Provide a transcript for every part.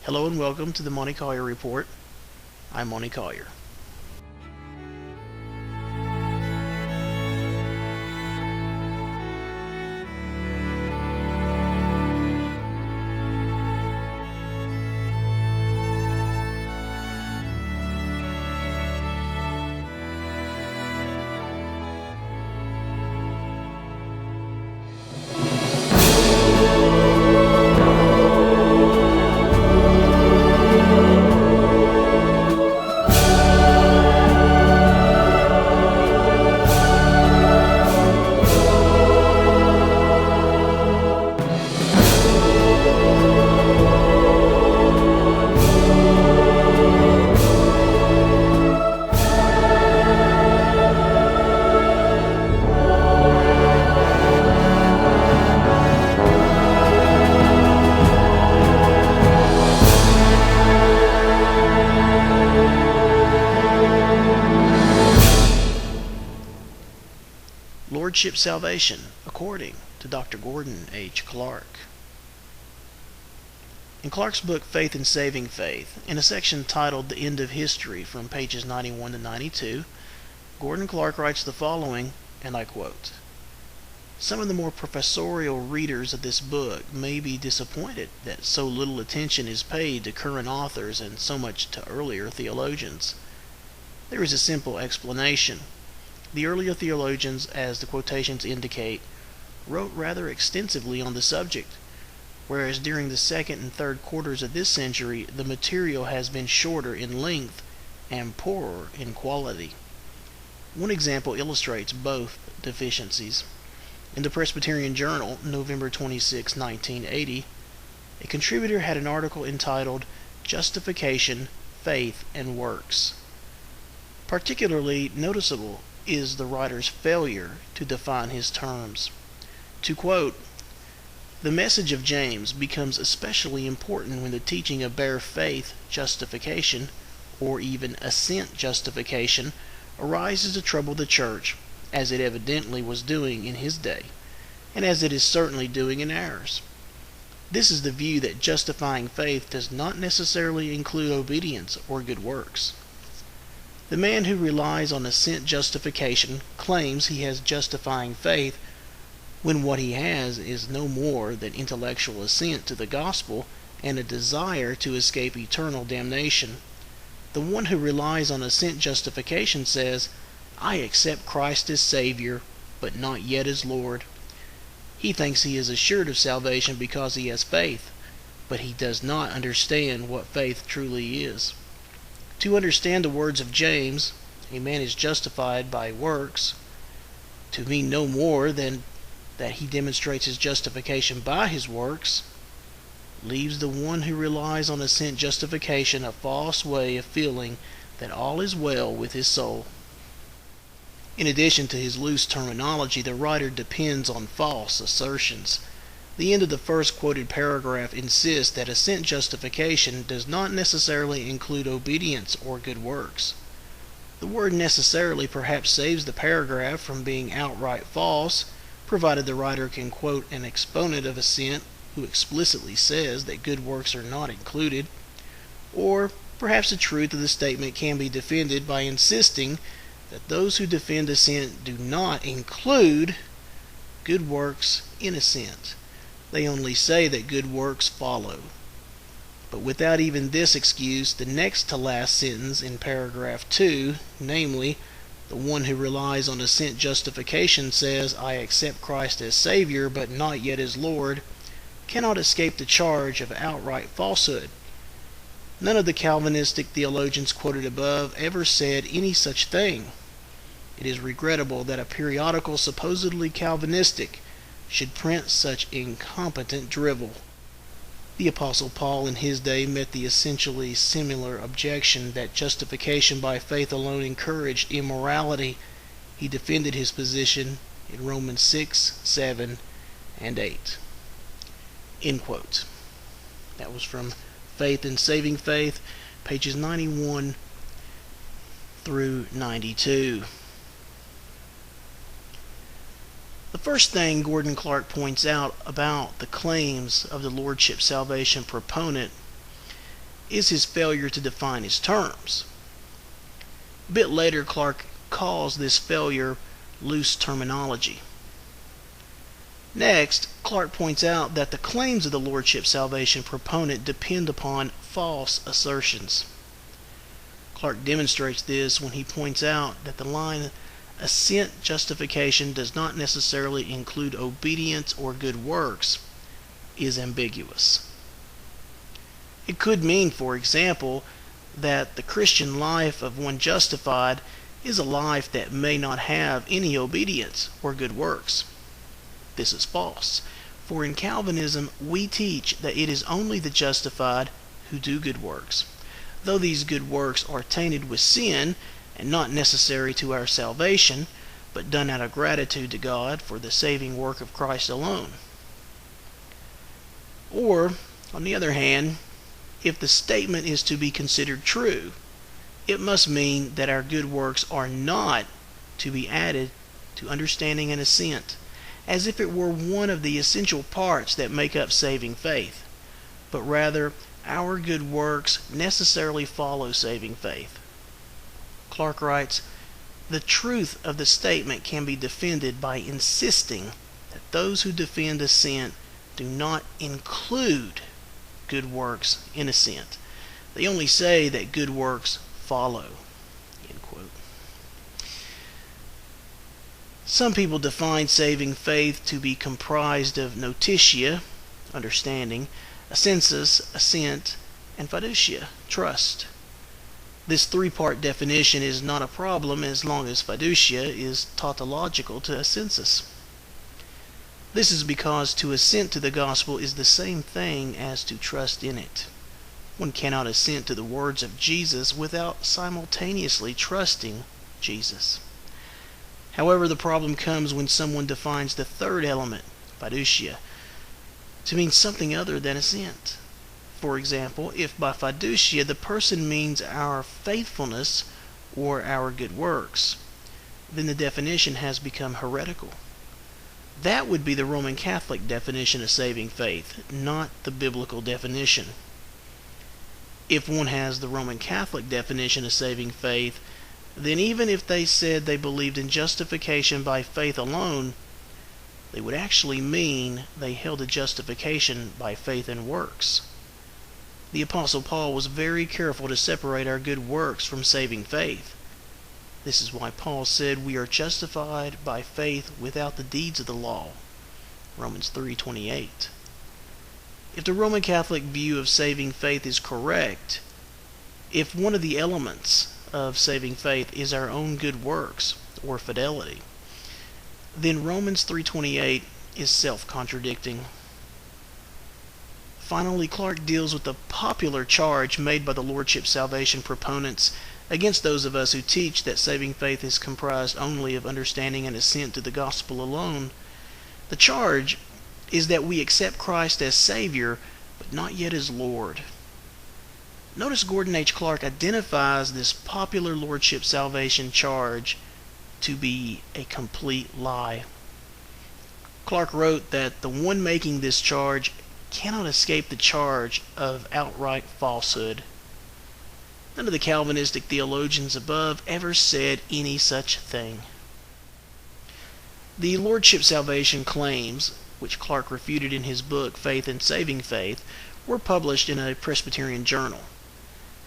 Hello and welcome to the Monty Collier Report. I'm Monty Collier. Lordship Salvation, according to Dr. Gordon H. Clark. In Clark's book Faith and Saving Faith, in a section titled The End of History from pages 91 to 92, Gordon Clark writes the following, and I quote, "Some of the more professorial readers of this book may be disappointed that so little attention is paid to current authors and so much to earlier theologians. There is a simple explanation. The earlier theologians, as the quotations indicate, wrote rather extensively on the subject, whereas during the second and third quarters of this century the material has been shorter in length and poorer in quality." One example illustrates both deficiencies. In the Presbyterian Journal, November 26, 1980, a contributor had an article entitled "Justification, Faith, and Works." Particularly noticeable is the writer's failure to define his terms. To quote, "The message of James becomes especially important when the teaching of bare faith justification, or even assent justification, arises to trouble the church, as it evidently was doing in his day, and as it is certainly doing in ours. This is the view that justifying faith does not necessarily include obedience or good works. The man who relies on assent justification claims he has justifying faith when what he has is no more than intellectual assent to the gospel and a desire to escape eternal damnation. The one who relies on assent justification says, 'I accept Christ as Savior, but not yet as Lord.' He thinks he is assured of salvation because he has faith, but he does not understand what faith truly is. To understand the words of James, 'A man is justified by works,' to mean no more than that he demonstrates his justification by his works, leaves the one who relies on assent justification a false way of feeling that all is well with his soul." In addition to his loose terminology, the writer depends on false assertions. The end of the first quoted paragraph insists that assent justification does not necessarily include obedience or good works. The word "necessarily" perhaps saves the paragraph from being outright false, provided the writer can quote an exponent of assent who explicitly says that good works are not included. Or perhaps the truth of the statement can be defended by insisting that those who defend assent do not include good works in assent. They only say that good works follow. But without even this excuse, the next to last sentence in paragraph 2, namely, the one who relies on assent justification says, "I accept Christ as Savior, but not yet as Lord," cannot escape the charge of outright falsehood. None of the Calvinistic theologians quoted above ever said any such thing. It is regrettable that a periodical supposedly Calvinistic should print such incompetent drivel. The Apostle Paul in his day met the essentially similar objection that justification by faith alone encouraged immorality. He defended his position in Romans 6, 7, and 8. End quote. That was from Faith and Saving Faith, pages 91 through 92. The first thing Gordon Clark points out about the claims of the Lordship Salvation proponent is his failure to define his terms. A bit later, Clark calls this failure loose terminology. Next, Clark points out that the claims of the Lordship Salvation proponent depend upon false assertions. Clark demonstrates this when he points out that the line assent justification does not necessarily include obedience or good works is ambiguous. It could mean, for example, that the Christian life of one justified is a life that may not have any obedience or good works. This is false, for in Calvinism we teach that it is only the justified who do good works, though these good works are tainted with sin and not necessary to our salvation, but done out of gratitude to God for the saving work of Christ alone. Or, on the other hand, if the statement is to be considered true, it must mean that our good works are not to be added to understanding and assent, as if it were one of the essential parts that make up saving faith, but rather our good works necessarily follow saving faith. Clark writes, "The truth of the statement can be defended by insisting that those who defend assent do not include good works in assent. They only say that good works follow." End quote. Some people define saving faith to be comprised of notitia, understanding, assensus, assent, and fiducia, trust. This three-part definition is not a problem as long as fiducia is tautological to assensus. This is because to assent to the gospel is the same thing as to trust in it. One cannot assent to the words of Jesus without simultaneously trusting Jesus. However, the problem comes when someone defines the third element, fiducia, to mean something other than assent. For example, if by fiducia the person means our faithfulness or our good works, then the definition has become heretical. That would be the Roman Catholic definition of saving faith, not the biblical definition. If one has the Roman Catholic definition of saving faith, then even if they said they believed in justification by faith alone, they would actually mean they held to justification by faith and works. The Apostle Paul was very careful to separate our good works from saving faith. This is why Paul said we are justified by faith without the deeds of the law. Romans 3:28. If the Roman Catholic view of saving faith is correct, if one of the elements of saving faith is our own good works or fidelity, then Romans 3:28 is self-contradicting. Finally, Clark deals with the popular charge made by the Lordship Salvation proponents against those of us who teach that saving faith is comprised only of understanding and assent to the gospel alone. The charge is that we accept Christ as Savior, but not yet as Lord. Notice Gordon H. Clark identifies this popular Lordship Salvation charge to be a complete lie. Clark wrote that the one making this charge cannot escape the charge of outright falsehood. None of the Calvinistic theologians above ever said any such thing. The Lordship Salvation claims, which Clark refuted in his book Faith and Saving Faith, were published in a Presbyterian journal.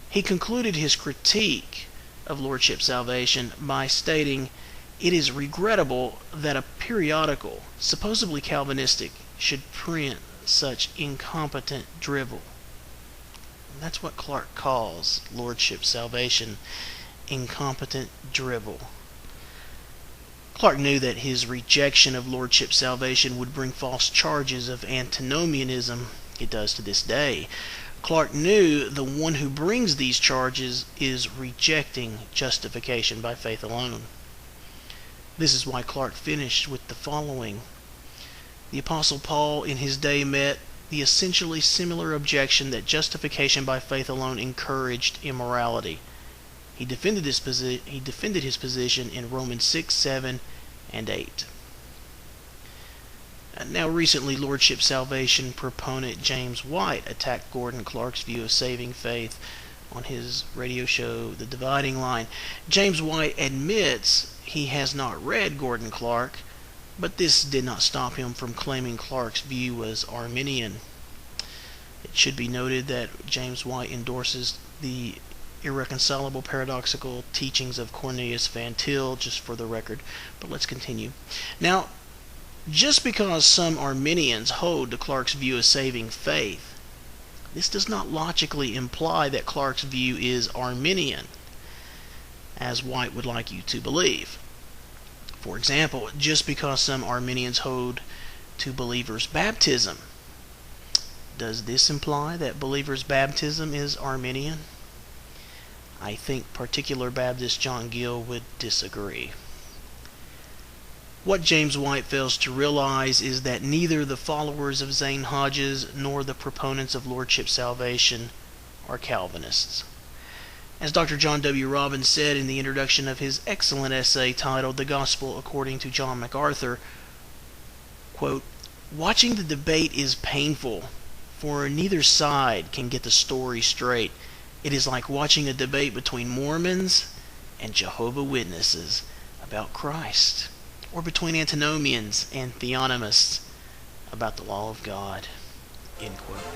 He concluded his critique of Lordship Salvation by stating, "It is regrettable that a periodical, supposedly Calvinistic, should print such incompetent drivel." And that's what Clark calls Lordship Salvation, incompetent drivel. Clark knew that his rejection of Lordship Salvation would bring false charges of antinomianism. It does to this day. Clark knew the one who brings these charges is rejecting justification by faith alone. This is why Clark finished with the following. The Apostle Paul in his day met the essentially similar objection that justification by faith alone encouraged immorality. He defended his position in Romans 6, 7, and 8. Now, recently, Lordship Salvation proponent James White attacked Gordon Clark's view of saving faith on his radio show, The Dividing Line. James White admits he has not read Gordon Clark, but this did not stop him from claiming Clark's view was Arminian. It should be noted that James White endorses the irreconcilable paradoxical teachings of Cornelius Van Til, just for the record, but let's continue. Now, just because some Arminians hold to Clark's view of saving faith, this does not logically imply that Clark's view is Arminian, as White would like you to believe. For example, just because some Arminians hold to believers' baptism, does this imply that believers' baptism is Arminian? I think particular Baptist John Gill would disagree. What James White fails to realize is that neither the followers of Zane Hodges nor the proponents of Lordship Salvation are Calvinists. As Dr. John W. Robbins said in the introduction of his excellent essay titled The Gospel According to John MacArthur, quote, "Watching the debate is painful, for neither side can get the story straight. It is like watching a debate between Mormons and Jehovah's Witnesses about Christ, or between antinomians and theonomists about the law of God." End quote.